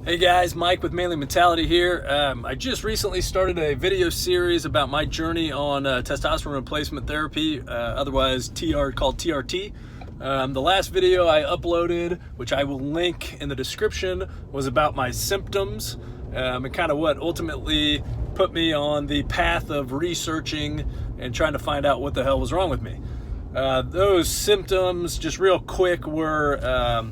Hey guys, Mike with Manly Mentality here. I just recently started a video series about my journey on testosterone replacement therapy, otherwise called TRT. The last video I uploaded, which I will link in the description, was about my symptoms and kind of what ultimately put me on the path of researching and trying to find out what the hell was wrong with me. Those symptoms, just real quick, were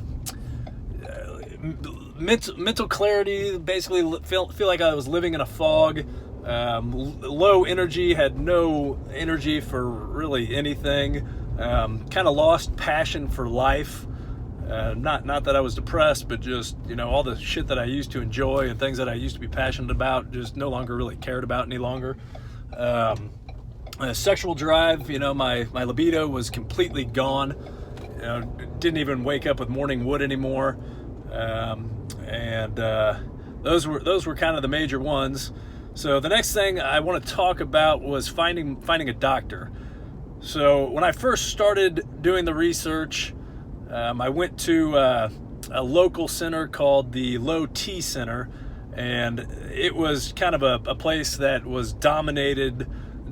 mental clarity. Basically feel like I was living in a fog, low energy, had no energy for really anything, kind of lost passion for life. Not that I was depressed, but just, all the shit that I used to enjoy and things that I used to be passionate about just no longer really cared about any longer. Sexual drive, my libido was completely gone. Didn't even wake up with morning wood anymore. Those were kind of the major ones. So the next thing I want to talk about was finding a doctor. So when I first started doing the research, I went to a local center called the Low T Center, and it was kind of a place that was dominating,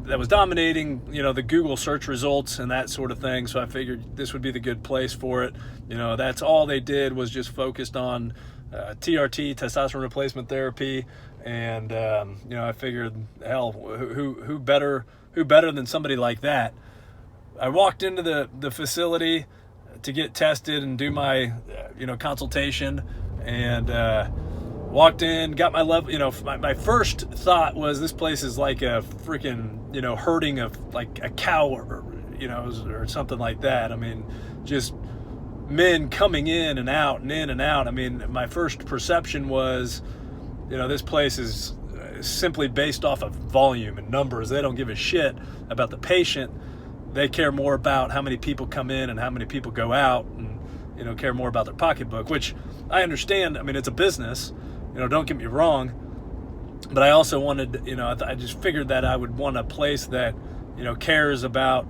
the Google search results and that sort of thing. So I figured this would be the good place for it. That's all they did was just focused on TRT, testosterone replacement therapy, and I figured, hell, who better than somebody like that? I walked into the facility to get tested and do my consultation, and walked in, got my level. My first thought was, this place is like a freaking herding of like a cow or something like that. I mean, just men coming in and out and in and out. I mean, my first perception was, this place is simply based off of volume and numbers. They don't give a shit about the patient. They care more about how many people come in and how many people go out, and care more about their pocketbook, which I understand. I mean, it's a business. Don't get me wrong, but I also wanted, I just figured that I would want a place that, cares about,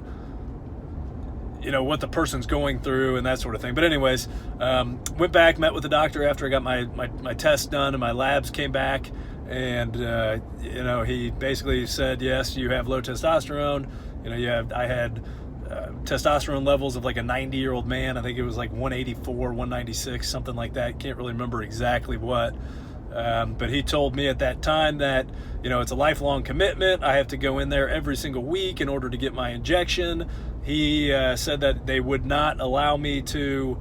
what the person's going through and that sort of thing. But anyways, went back, met with the doctor after I got my tests done and my labs came back, and, he basically said, yes, you have low testosterone. I had testosterone levels of like a 90-year-old man. I think it was like 184, 196, something like that. Can't really remember exactly what. But he told me at that time that, it's a lifelong commitment. I have to go in there every single week in order to get my injection. He said that they would not allow me to,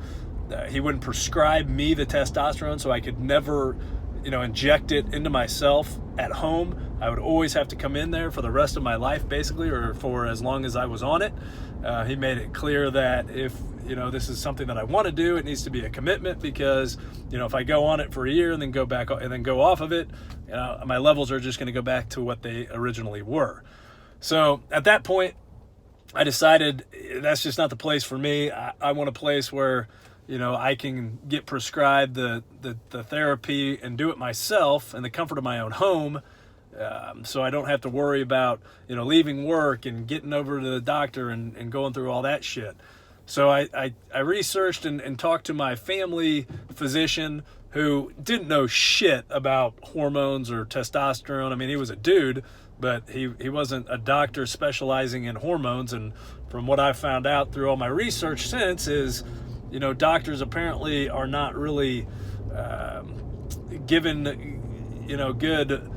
he wouldn't prescribe me the testosterone, so I could never, inject it into myself at home. I would always have to come in there for the rest of my life, basically, or for as long as I was on it. He made it clear that if, this is something that I want to do, it needs to be a commitment, because, if I go on it for a year and then go back and then go off of it, my levels are just going to go back to what they originally were. So at that point, I decided that's just not the place for me. I want a place where, I can get prescribed the therapy and do it myself in the comfort of my own home. So I don't have to worry about, leaving work and getting over to the doctor and going through all that shit. So I researched and talked to my family physician, who didn't know shit about hormones or testosterone. I mean, he was a dude, but he wasn't a doctor specializing in hormones. And from what I found out through all my research since is, doctors apparently are not really given, good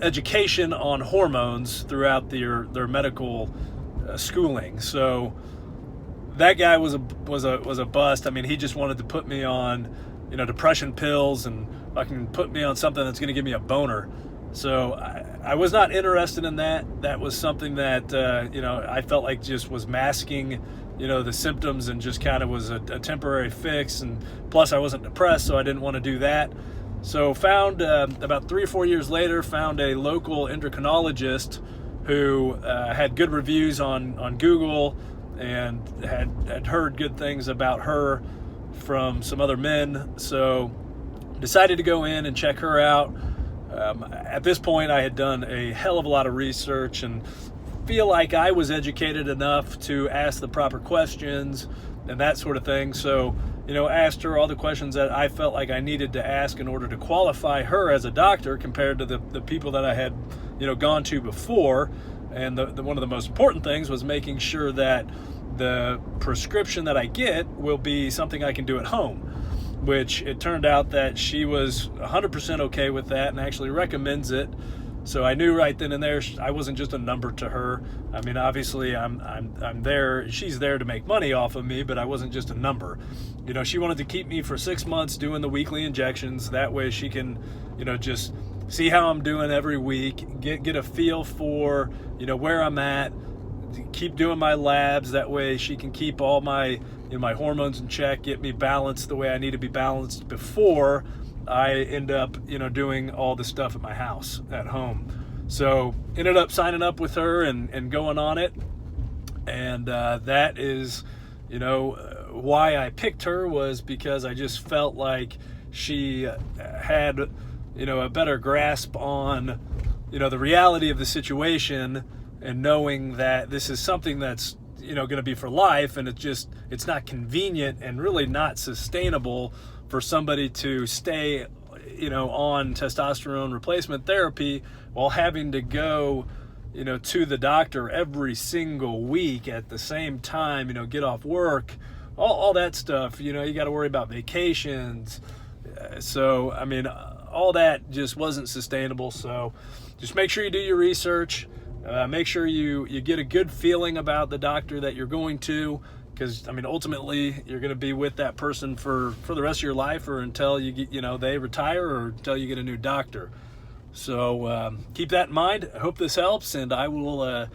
education on hormones throughout their medical schooling. So that guy was a bust. I mean, he just wanted to put me on, depression pills and fucking put me on something that's going to give me a boner. So I was not interested in that. That was something that, I felt like just was masking, the symptoms, and just kind of was a temporary fix. And plus I wasn't depressed, so I didn't want to do that. So found, about 3 or 4 years later, found a local endocrinologist who had good reviews on Google, and had heard good things about her from some other men. So decided to go in and check her out. At this point, I had done a hell of a lot of research and feel like I was educated enough to ask the proper questions and that sort of thing. So asked her all the questions that I felt like I needed to ask in order to qualify her as a doctor compared to the people that I had, gone to before. And one of the most important things was making sure that the prescription that I get will be something I can do at home, which it turned out that she was 100% okay with that and actually recommends it. So I knew right then and there I wasn't just a number to her. I mean, obviously I'm there. She's there to make money off of me, but I wasn't just a number. She wanted to keep me for 6 months doing the weekly injections. That way she can, just see how I'm doing every week, get a feel for, where I'm at, keep doing my labs. That way she can keep all my, my hormones in check, get me balanced the way I need to be balanced before I end up, doing all the stuff at my house at home. So ended up signing up with her and going on it. And that is, why I picked her, was because I just felt like she had, a better grasp on, the reality of the situation, and knowing that this is something that's, going to be for life, and it's not convenient and really not sustainable for somebody to stay, on testosterone replacement therapy while having to go, to the doctor every single week at the same time, get off work, all that stuff. You got to worry about vacations. So, I mean, all that just wasn't sustainable. So just make sure you do your research. Make sure you get a good feeling about the doctor that you're going to, because, I mean, ultimately you're going to be with that person for the rest of your life, or until you get, they retire, or until you get a new doctor. So keep that in mind. I hope this helps, and I will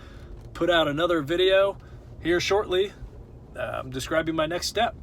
put out another video here shortly describing my next step.